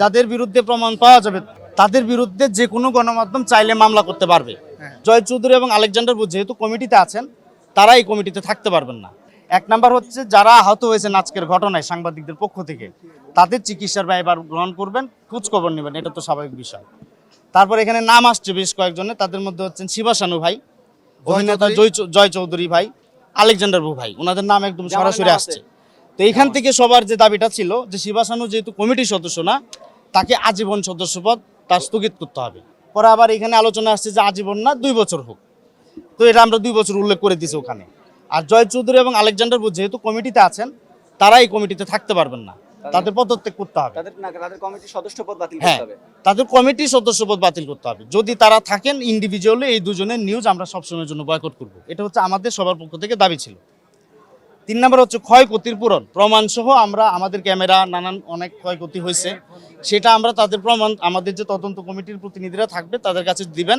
যাদের বিরুদ্ধে প্রমাণ পাওয়া যাবে তাদের বিরুদ্ধে যে কোনো গণমাধ্যম চাইলে মামলা করতে পারবে। জয় চৌধুরী এবং আলেকজান্ডার বুথ যেহেতু কমিটিতে আছেন, তারা এই কমিটিতে থাকতে পারবেন না। এক নাম্বার হচ্ছে, যারা আহত হয়েছেন আজকের ঘটনায় সাংবাদিকদের পক্ষ থেকে, তাদের চিকিৎসার ব্যয়ভার গ্রহণ করবেন, খোঁজখবর নেবেন, এটা তো স্বাভাবিক বিষয়। তারপর এখানে নাম আসছে বেশ কয়েকজনের, তাদের মধ্যে হচ্ছেন শিবাসানু ভাই, অভিনেতা জয় চৌধুরী ভাই, আলেকজান্ডার ভাই, ওনাদের নাম একদম সরাসরি আসছে। তো এইখান থেকে সবার যে দাবিটা ছিল যে শিবাসানু যেহেতু কমিটির সদস্য না, তাকে আজীবন সদস্যপদ তার স্থগিত করতে হবে। পরে আবার এখানে আলোচনা আসছে যে আজীবন না 2 বছর হোক, তো এটা আমরা 2 বছর উল্লেখ করে দিছি ওখানে। আর জয় চৌধুরী এবং আলেকজান্ডার বুথ যেহেতু কমিটিতে আছেন, তারা এই কমিটিতে থাকতে পারবেন না, তাদের পদত্যাগ করতে হবে। তাদের কমিটির সদস্যপদ বাতিল হ্যাঁ, করতে হবে। তাদের কমিটির সদস্যপদ বাতিল করতে হবে। যদি তারা থাকেন ইন্ডিভিজুয়ালি, এই দুজনের নিউজ আমরা সবসময়ের জন্য বয়কট করব। এটা হচ্ছে আমাদের সবার পক্ষ থেকে দাবি ছিল। 3 নম্বর হচ্ছে ক্ষয়ক্ষতির পূরণ, প্রমাণ সহ আমরা আমাদের ক্যামেরা নানান অনেক ক্ষয়ক্ষতি হয়েছে, সেটা আমরা তাদের প্রমাণ আমাদের যে তদন্ত কমিটির প্রতিনিধিরা থাকবে তাদের কাছে দিবেন,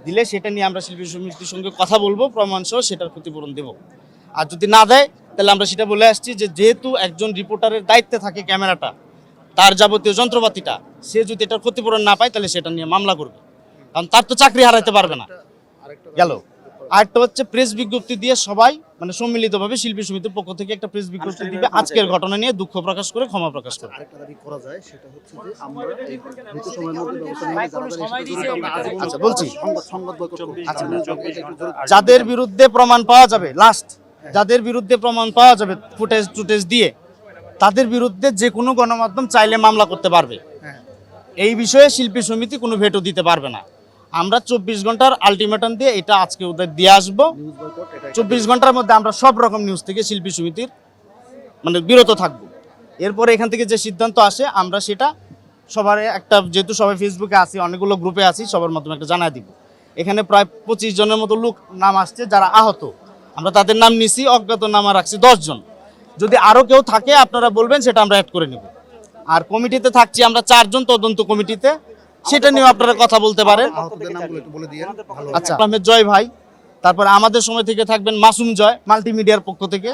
দিলে সেটা নিয়ে আমরা শিল্পী সমিতির সঙ্গে কথা বলবো, প্রমাণ সহ সেটার ক্ষতিপূরণ দেব। আর যদি না দেয় তাহলে আমরা সেটা বলে আসছি যে যেহেতু একজন রিপোর্টারের দায়িত্বে থাকে ক্যামেরাটা, তার যাবতীয় যন্ত্রপাতিটা, সে যদি এটার ক্ষতিপূরণ না পায় তাহলে সেটা নিয়ে মামলা করবে, কারণ তার তো চাকরি হারাতে পারবে না। গেল। আরেকটা হচ্ছে প্রেস বিজ্ঞপ্তি দিয়ে সবাই মানে সম্মিলিতভাবে শিল্পী সমিতির পক্ষ থেকে একটা প্রেস বিজ্ঞপ্তি দিবে আজকের ঘটনা নিয়ে, দুঃখ প্রকাশ করে ক্ষমা প্রকাশ করে। আরেকটা দাবি করা যায়, সেটা হচ্ছে যে আমরা এই দ্রুত সময়ের মধ্যে ব্যবস্থা নিয়ে আচ্ছা বলছি, সংবাদ বয়কট করব। যাদের বিরুদ্ধে প্রমাণ পাওয়া যাবে, যাদের বিরুদ্ধে প্রমাণ পাওয়া যাবে ফুটেজ দিয়ে, তাদের বিরুদ্ধে যে কোনো গণমাধ্যম চাইলে মামলা করতে পারবে। এই বিষয়ে শিল্পী সমিতি কোনো ভেটো দিতে পারবে না। আমরা 24 ঘন্টার আলটিমেটাম দিয়ে এটা আজকে ওদের দিয়ে আসবো। 24 ঘন্টার মধ্যে আমরা সব রকম নিউজ থেকে শিল্পী সমিতির মানে বিরত থাকবো। এরপরে এখান থেকে যে সিদ্ধান্ত আসে আমরা সেটা সবার একটা, যেহেতু সবাই ফেসবুকে আছি, অনেকগুলো গ্রুপে আছি, সবার মাধ্যমে একটা জানাই দিব। এখানে প্রায় 25 জনের মতো লোক নাম আসছে যারা আহত, আমরা তাদের নাম নিছি, অজ্ঞাত নাম রাখছি 10 জন। যদি আরও কেউ থাকে আপনারা বলবেন, সেটা আমরা অ্যাড করে নেব। আর কমিটিতে থাকছি আমরা 4 জন তদন্ত কমিটিতে, সেটা নিয়ে আপনারা কথা বলতে পারেন। আচ্ছা, আহমেদ জয় ভাই, তারপরে আমাদের সময় থেকে থাকবেন মাসুম জয় মাল্টিমিডিয়ার পক্ষ থেকে,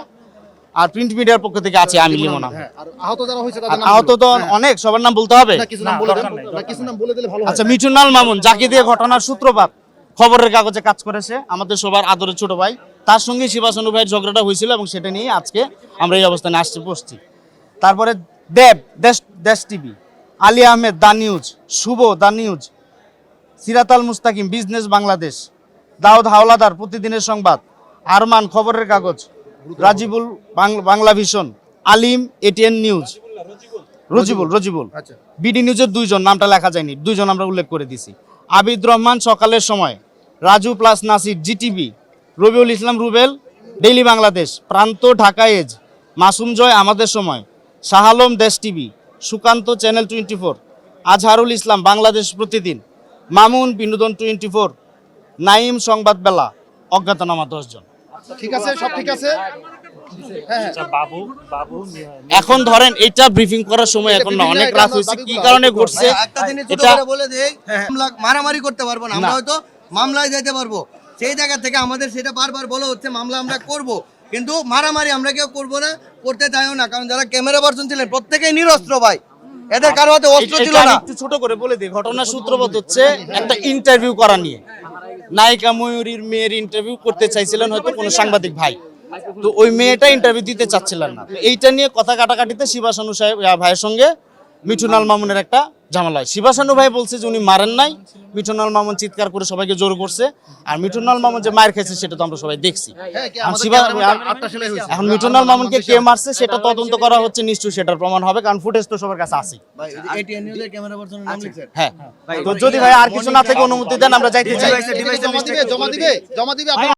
আর প্রিন্ট মিডিয়ার পক্ষ থেকে আছে আমি লিমন। আহত তো অনেক, সবার নাম বলতে হবে। আচ্ছা, মিঠুনাল মামুন, যাকে দিয়ে ঘটনার সূত্রপাত, খবরের কাগজে কাজ করেছে, আমাদের সবার আদরের ছোট ভাই, তার সঙ্গে শিবাসানু ভাইয়ের ঝগড়াটা হয়েছিল এবং সেটা নিয়ে আজকে আমরা এই অবস্থানে আসছি বসছি। তারপরে দেব, Desh TV, Ali Ahmed the news, Shuvo the news, Sirat Al Mustakim business Bangladesh, Daud Howlader প্রতিদিনের সংবাদ, আরমান খবরের কাগজ, Rajibul Bangla vision, Alim ATN news, Rajibul BD নিউজের 2 জন, নামটা লেখা যায়নি, 2 জন আমরা উল্লেখ করে দিছি, আবিদ রহমান সকালের সময়, Raju plus Nasir Zee TV, Rabiul Islam Rubel daily Bangladesh, প্রান্ত ঢাকা এজ, মাসুম জয় আমাদের সময়, শাহ আলম দেশ টিভি, সুকান্ত চ্যানেল 24, আজহারুল ইসলাম বাংলাদেশ প্রতিদিন, মামুন বিনোদন 24, নাইম সংবাদ বেলা, অজ্ঞাতনামা 10 জন। ঠিক আছে, সব ঠিক আছে। এখন ধরেন এটা ব্রিফিং করার সময় এখন না, অনেক রাত হয়েছে, কি কারণে ঘটছে একটা জিনিস ছোট করে বলে দেই, মারামারি করতে পারবো না, আমরা হয়তো মামলায় যেতে পারবো। সেই জায়গা থেকে আমাদের সেটা বারবার বলা হচ্ছে মামলা আমরা করব, কিন্তু মারামারি আমরা কেউ করবো না, করতে চাইও না, কারণ যারা ক্যামেরা পার্সন ছিলেন প্রত্যেকেই নিরস্ত্র ভাই, এদের কারো হাতে অস্ত্র ছিল না। একটু ছোট করে বলে দিই, ঘটনার সূত্রপাত হচ্ছে একটা ইন্টারভিউ করা নিয়ে। নায়িকা ময়ূরীর মেয়ের ইন্টারভিউ করতে চাইছিলেন হয়তো কোনো সাংবাদিক ভাই, তো ওই মেয়েটা ইন্টারভিউ দিতে চাচ্ছিলেন না, তো এইটা নিয়ে কথা কাটাকাটিতে শিবাসানু ভাইয়ের সঙ্গে মিঠুনাল মামুনের একটা ঝামেলা হয়। শিবাসানু ভাই বলছে যে উনি মারেন নাই, মিঠুনাল মামুন চিৎকার করে সবাইকে জোর করছে, আর মিঠুনাল মামুন যে মার খেয়েছে সেটা তো আমরা সবাই দেখছি। এখন মিঠুনাল মামুনকে কে মারছে সেটা তদন্ত করা হচ্ছে, নিশ্চয়ই সেটার প্রমাণ হবে, কারণ ফুটেজ তো সবার কাছে আছে। হ্যাঁ, তো যদি ভাই আর কিছু না থেকে অনুমতি দেন আমরা যাইতে চাই। জমা দিবে ভাই